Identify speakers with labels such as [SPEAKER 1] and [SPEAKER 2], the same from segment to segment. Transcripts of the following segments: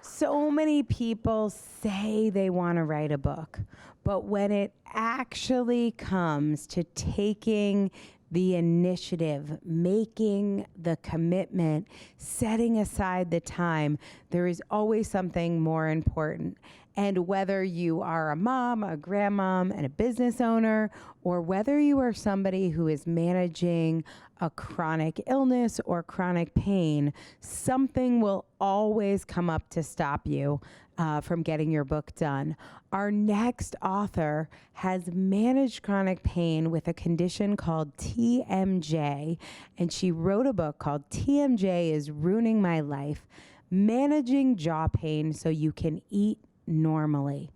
[SPEAKER 1] So many people say they want to write a book, but when it actually comes to taking the initiative, making the commitment, setting aside the time, there is always something more important. And whether you are a mom, a grandmom, and a business owner, or whether you are somebody who is managing a chronic illness or chronic pain, something will always come up to stop you from getting your book done. Our next author has managed chronic pain with a condition called TMJ, and she wrote a book called TMJ is Ruining My Life, Managing Jaw Pain So You Can Eat Normally.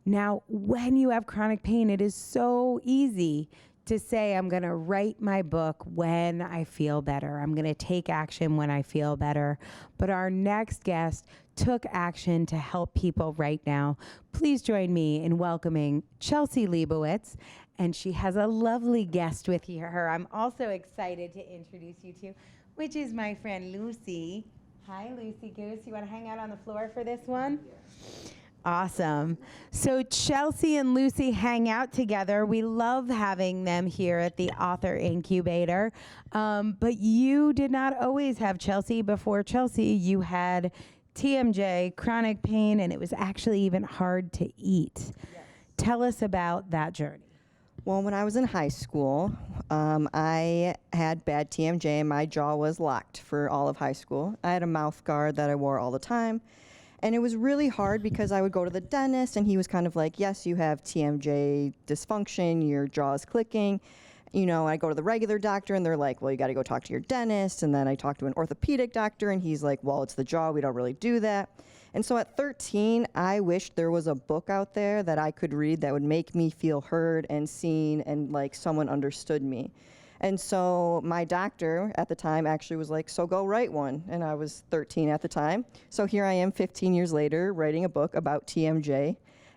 [SPEAKER 1] Now, when you have chronic pain, it is so easy to say, I'm going to write my book when I feel better. I'm going to take action when I feel better. But our next guest took action to help people right now. Please join me in welcoming Chelsea Liebowitz. And she has a lovely guest with her I'm also excited to introduce you to, which is my friend Lucy. Hi, Lucy Goose. You want to hang out on the floor for this one? Awesome. So Chelsea and Lucy hang out together. We love having them here at the Author Incubator. But you did not always have Chelsea. Before Chelsea, you had TMJ, chronic pain, and it was actually even hard to eat. Yes. Tell us about that journey.
[SPEAKER 2] Well, when I was in high school, I had bad TMJ and my jaw was locked for all of high school. I had a mouth guard that I wore all the time. And it was really hard because I would go to the dentist and he was kind of like, yes, you have TMJ dysfunction, your jaw is clicking. You know, I go to the regular doctor and they're like, well, you got to go talk to your dentist. And then I talked to an orthopedic doctor and he's like, well, it's the jaw, we don't really do that. And so at 13, I wished there was a book out there that I could read that would make me feel heard and seen and like someone understood me. And so my doctor at the time actually was like, so go write one. And I was 13 at the time. So here I am 15 years later writing a book about TMJ.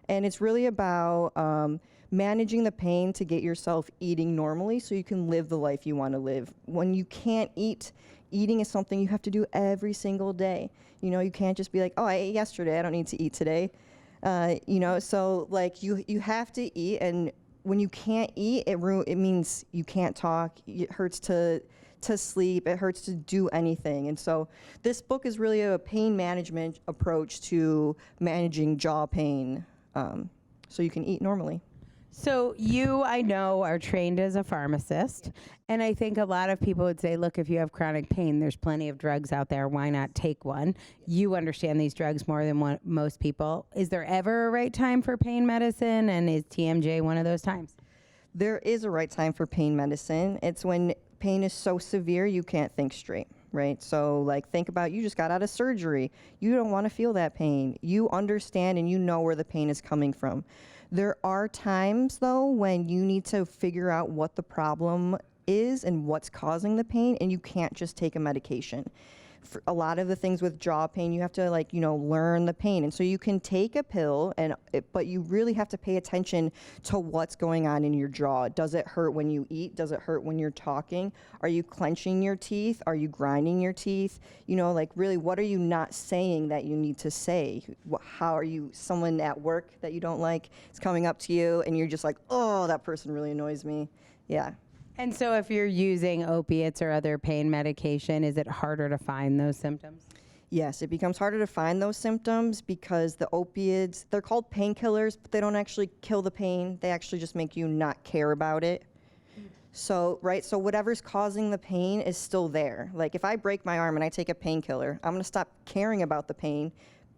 [SPEAKER 2] And it's really about managing the pain to get yourself eating normally so you can live the life you want to live. When you can't eat, eating is something you have to do every single day. You know, you can't just be like, oh, I ate yesterday, I don't need to eat today. You know, so like you have to eat, and when you can't eat, it means you can't talk, it hurts to sleep, it hurts to do anything. And so this book is really a pain management approach to managing jaw pain so you can eat normally.
[SPEAKER 1] So you, I know, are trained as a pharmacist, and I think a lot of people would say, look, if you have chronic pain, there's plenty of drugs out there. Why not take one? You understand these drugs more than most people. Is there ever a right time for pain medicine, and is TMJ one of those times?
[SPEAKER 2] There is a right time for pain medicine. It's when pain is so severe you can't think straight, right? So like think about you just got out of surgery. You don't want to feel that pain. You understand and you know where the pain is coming from. There are times, though, when you need to figure out what the problem is and what's causing the pain, and you can't just take a medication. For a lot of the things with jaw pain, you have to, like, you know, learn the pain. And so you can take a pill, but you really have to pay attention to what's going on in your jaw. Does it hurt when you eat? Does it hurt when you're talking? Are you clenching your teeth? Are you grinding your teeth? You know, like, really, what are you not saying that you need to say? How are you, someone at work that you don't like is coming up to you, and you're just like, oh, that person really annoys me. Yeah.
[SPEAKER 1] And so if you're using opiates or other pain medication, is it harder to find those symptoms?
[SPEAKER 2] Yes, it becomes harder to find those symptoms because the opiates, they're called painkillers, but they don't actually kill the pain. They actually just make you not care about it. So, right, so whatever's causing the pain is still there. Like if I break my arm and I take a painkiller, I'm gonna stop caring about the pain,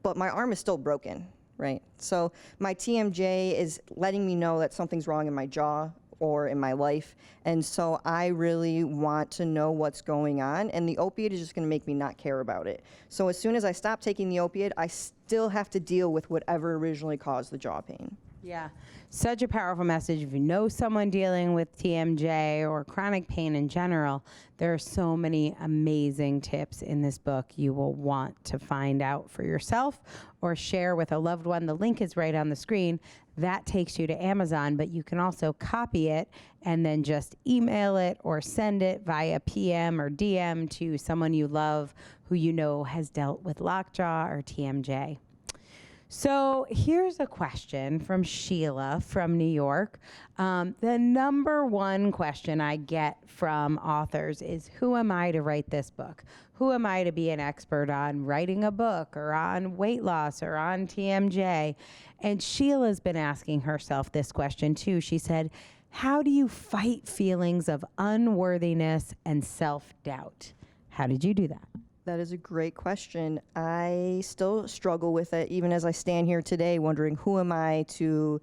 [SPEAKER 2] but my arm is still broken, right? So my TMJ is letting me know that something's wrong in my jaw or in my life, and so I really want to know what's going on, and the opiate is just going to make me not care about it. So as soon as I stop taking the opiate, I still have to deal with whatever originally caused the jaw pain.
[SPEAKER 1] Yeah, such a powerful message. If you know someone dealing with TMJ or chronic pain in general, there are so many amazing tips in this book you will want to find out for yourself or share with a loved one. The link is right on the screen. That takes you to Amazon, but you can also copy it and then just email it or send it via PM or DM to someone you love who you know has dealt with lockjaw or TMJ. So here's a question from Sheila from New York. The number one question I get from authors is, who am I to write this book? Who am I to be an expert on writing a book or on weight loss or on TMJ? And Sheila's been asking herself this question too. She said, how do you fight feelings of unworthiness and self-doubt? How did you do that?
[SPEAKER 2] That is a great question. I still struggle with it, even as I stand here today, wondering who am I to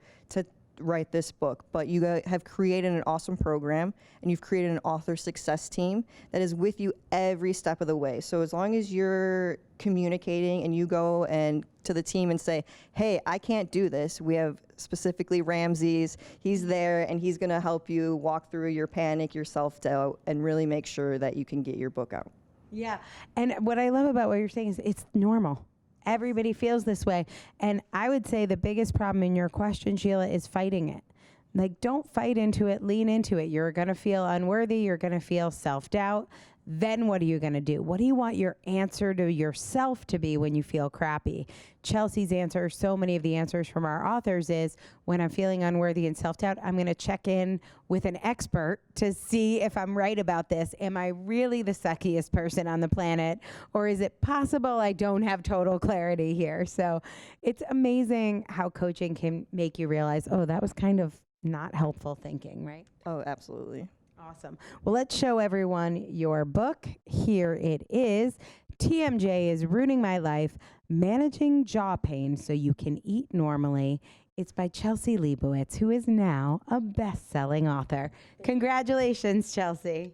[SPEAKER 2] write this book. But you have created an awesome program, and you've created an author success team that is with you every step of the way. So as long as you're communicating and you go and to the team and say, hey, I can't do this. We have specifically Ramses. He's there, and he's going to help you walk through your panic, your self-doubt, and really make sure that you can get your book out.
[SPEAKER 1] Yeah. And what I love about what you're saying is it's normal. Everybody feels this way. And I would say the biggest problem in your question, Sheila, is fighting it. Like, don't fight into it, lean into it. You're going to feel unworthy. You're going to feel self-doubt. Then what are you going to do? What do you want your answer to yourself to be when you feel crappy? Chelsea's answer, so many of the answers from our authors is, when I'm feeling unworthy and self-doubt, I'm going to check in with an expert to see if I'm right about this. Am I really the suckiest person on the planet? Or is it possible I don't have total clarity here? So it's amazing how coaching can make you realize, oh, that was kind of not helpful thinking, right?
[SPEAKER 2] Oh, absolutely.
[SPEAKER 1] Awesome. Well, let's show everyone your book. Here it is. TMJ is Ruining My Life, Managing Jaw Pain So You Can Eat Normally. It's by Chelsea Liebowitz, who is now a best-selling author. Congratulations, Chelsea.